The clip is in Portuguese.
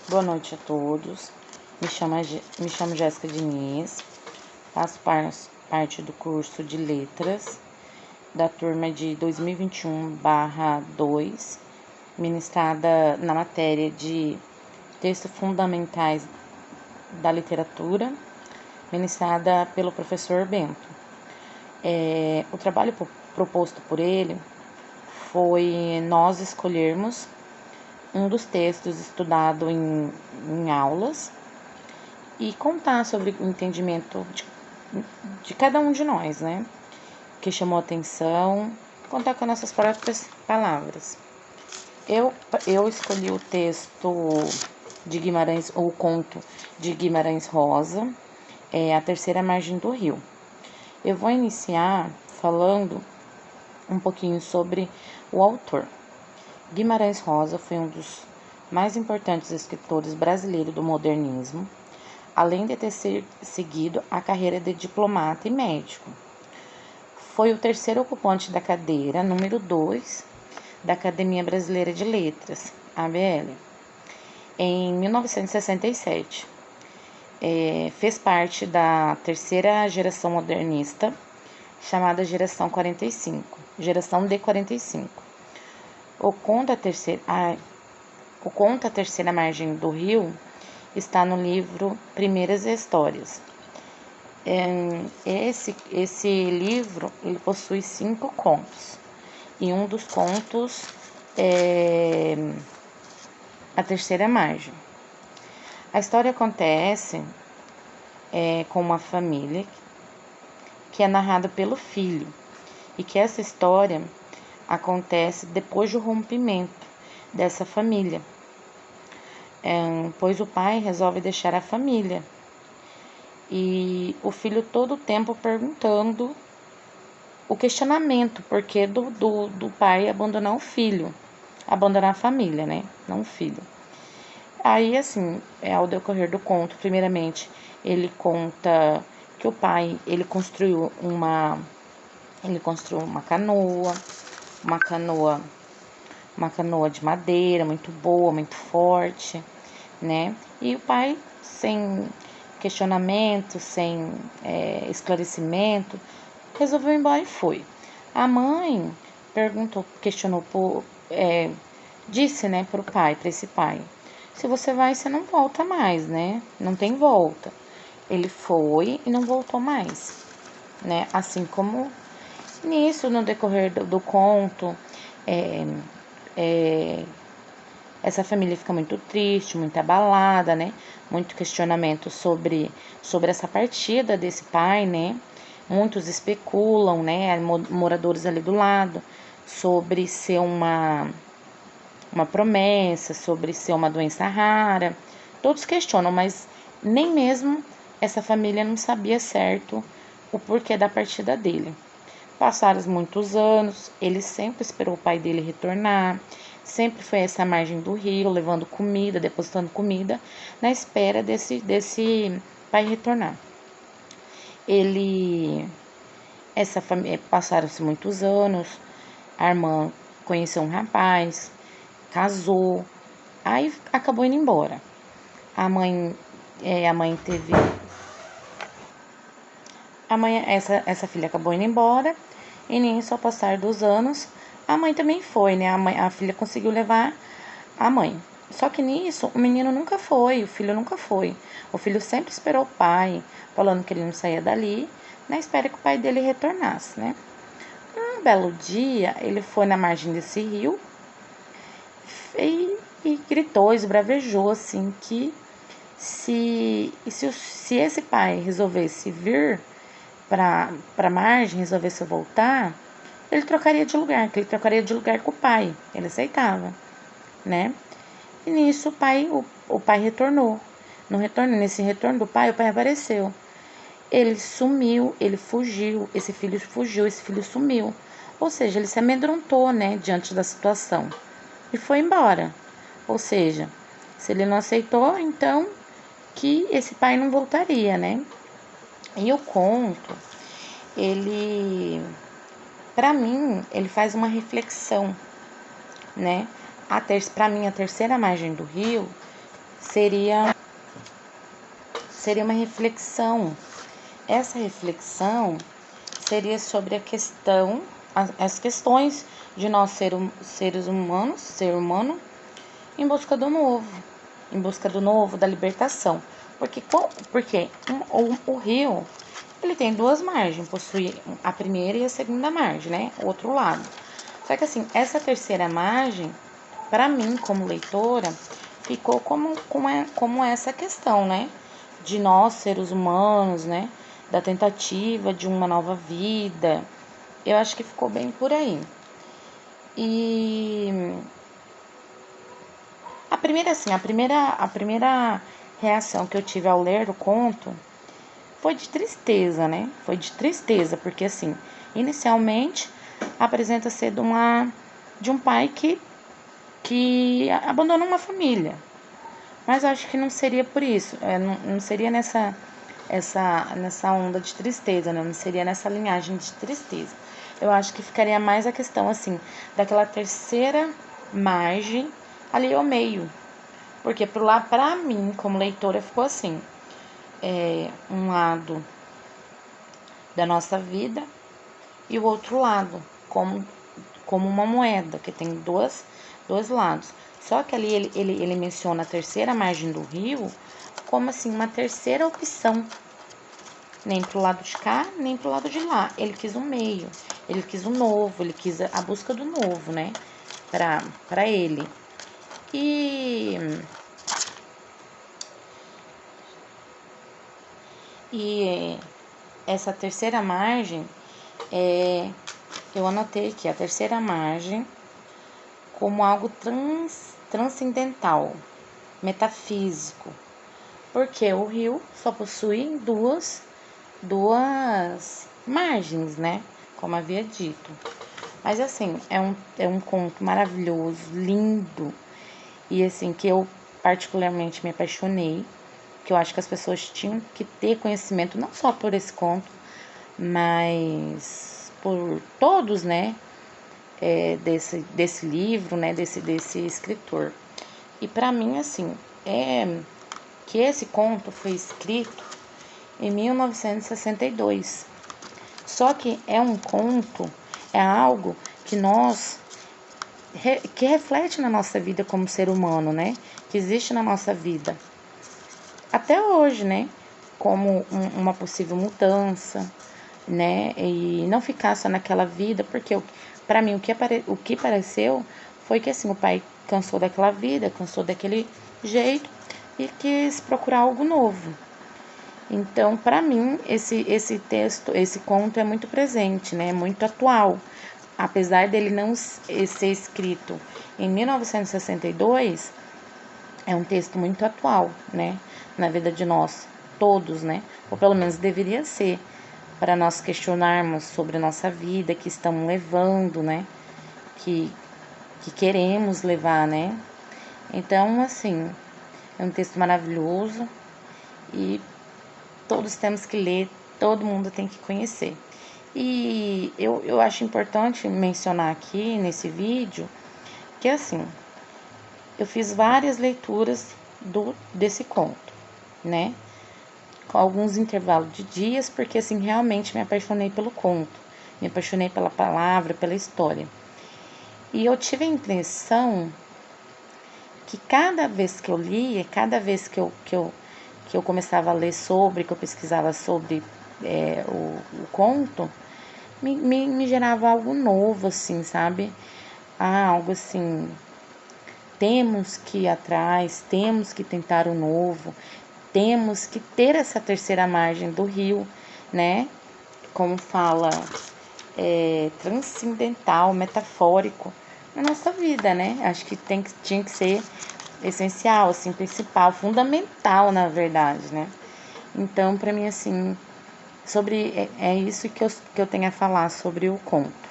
Boa noite a todos. Me chamo Jéssica Diniz, faço parte do curso de Letras da turma de 2021/2, ministrada na matéria de Textos Fundamentais da Literatura, ministrada pelo professor Bento. O trabalho proposto por ele foi nós escolhermos um dos textos estudado em aulas e contar sobre o entendimento de cada um de nós, né? Que chamou atenção, contar com nossas próprias palavras. Eu escolhi o texto de Guimarães, ou o conto de Guimarães Rosa, A Terceira Margem do Rio. Eu vou iniciar falando um pouquinho sobre o autor. Guimarães Rosa foi um dos mais importantes escritores brasileiros do modernismo, além de ter seguido a carreira de diplomata e médico. Foi o terceiro ocupante da cadeira número 2 da Academia Brasileira de Letras, ABL, em 1967. Fez parte da terceira geração modernista, chamada Geração de 45. O conto A Terceira Margem do Rio está no livro Primeiras Histórias. Esse livro ele possui 5 contos, e um dos contos é A Terceira Margem. A história acontece com uma família que é narrada pelo filho, e que essa história acontece depois do rompimento dessa família, pois o pai resolve deixar a família e o filho todo o tempo perguntando o questionamento porque do pai abandonar o filho, abandonar a família, né? Não o filho. Aí, assim, ao decorrer do conto, primeiramente, ele conta que o pai, ele construiu uma canoa de madeira, muito boa, muito forte, né? E o pai, sem questionamento, sem esclarecimento, resolveu ir embora e foi. A mãe disse, né, para esse pai, se você vai, você não volta mais, né? Não tem volta. Ele foi e não voltou mais, né? Assim como nisso, no decorrer do conto, essa família fica muito triste, muito abalada, né? Muito questionamento sobre essa partida desse pai, né? Muitos especulam, né? Moradores ali do lado, sobre ser uma promessa, sobre ser uma doença rara. Todos questionam, mas nem mesmo essa família não sabia certo o porquê da partida dele. Passaram muitos anos, ele sempre esperou o pai dele retornar, sempre foi essa margem do rio, levando comida, depositando comida, na espera desse pai retornar. Passaram-se muitos anos, a irmã conheceu um rapaz, casou, aí acabou indo embora. Essa filha acabou indo embora, e nisso, ao passar dos anos, a mãe também foi, né? A filha conseguiu levar a mãe. Só que nisso, o menino nunca foi, o filho nunca foi. O filho sempre esperou o pai, falando que ele não saía dali, na espera que o pai dele retornasse, né? Um belo dia, ele foi na margem desse rio e gritou, esbravejou, assim, que se esse pai resolvesse vir para a margem, resolvesse voltar, ele trocaria de lugar, com o pai. Ele aceitava, né? E nisso o pai retornou. Nesse retorno do pai, o pai apareceu. Ele sumiu, ele fugiu, esse filho sumiu. Ou seja, ele se amedrontou, né, diante da situação e foi embora. Ou seja, se ele não aceitou, então que esse pai não voltaria, né? E o conto, para mim, ele faz uma reflexão, né? Para mim, a terceira margem do rio seria uma reflexão. Essa reflexão seria sobre as questões de nós seres humanos, ser humano, em busca do novo, da libertação. Porque o rio, ele tem duas margens, possui a primeira e a segunda margem, né? O outro lado. Só que assim, essa terceira margem, para mim, como leitora, ficou como essa questão, né? De nós, seres humanos, né? Da tentativa de uma nova vida. Eu acho que ficou bem por aí. E a primeira reação que eu tive ao ler o conto foi de tristeza, né? Foi de tristeza, porque assim, inicialmente apresenta ser de um pai que abandonou uma família. Mas eu acho que não seria por isso, não seria nessa onda de tristeza, né? Não seria nessa linhagem de tristeza. Eu acho que ficaria mais a questão, assim, daquela terceira margem ali ao meio. Porque pra mim, como leitora, ficou assim, um lado da nossa vida e o outro lado, como uma moeda, que tem dois lados. Só que ali ele menciona a terceira margem do rio como assim, uma terceira opção. Nem pro lado de cá, nem pro lado de lá. Ele quis um meio, ele quis o novo, ele quis a busca do novo, né? Pra ele. E essa terceira margem, eu anotei aqui a terceira margem como algo transcendental, metafísico, porque o rio só possui duas margens, né? Como havia dito. Mas assim, é um conto maravilhoso, lindo, e assim, que eu particularmente me apaixonei, que eu acho que as pessoas tinham que ter conhecimento, não só por esse conto, mas por todos, né? Desse livro, né? Desse escritor. E para mim, assim, que esse conto foi escrito em 1962. Só que é um conto, é algo que que reflete na nossa vida como ser humano, né? Que existe na nossa vida até hoje, né? Como uma possível mudança, né? E não ficar só naquela vida, porque para mim o que pareceu foi que assim o pai cansou daquela vida, cansou daquele jeito e quis procurar algo novo. Então, para mim, esse texto, esse conto é muito presente, né? Muito atual. Apesar dele não ser escrito em 1962, é um texto muito atual, né? Na vida de nós todos, né? Ou pelo menos deveria ser, para nós questionarmos sobre a nossa vida, que estamos levando, né? Que queremos levar, né? Então, assim, é um texto maravilhoso e todos temos que ler, todo mundo tem que conhecer. E eu acho importante mencionar aqui nesse vídeo que assim, eu fiz várias leituras desse conto, né? Com alguns intervalos de dias, porque assim, realmente me apaixonei pelo conto, me apaixonei pela palavra, pela história. E eu tive a impressão que cada vez que eu lia, cada vez que eu começava a ler sobre, que eu pesquisava sobre o conto, me gerava algo novo, assim, sabe? Algo assim, temos que ir atrás, temos que tentar o novo, temos que ter essa terceira margem do rio, né? Como fala, transcendental, metafórico na nossa vida, né? Acho que tinha que ser essencial, assim, principal, fundamental, na verdade, né? Então, para mim, assim, é isso que eu tenho a falar sobre o conto.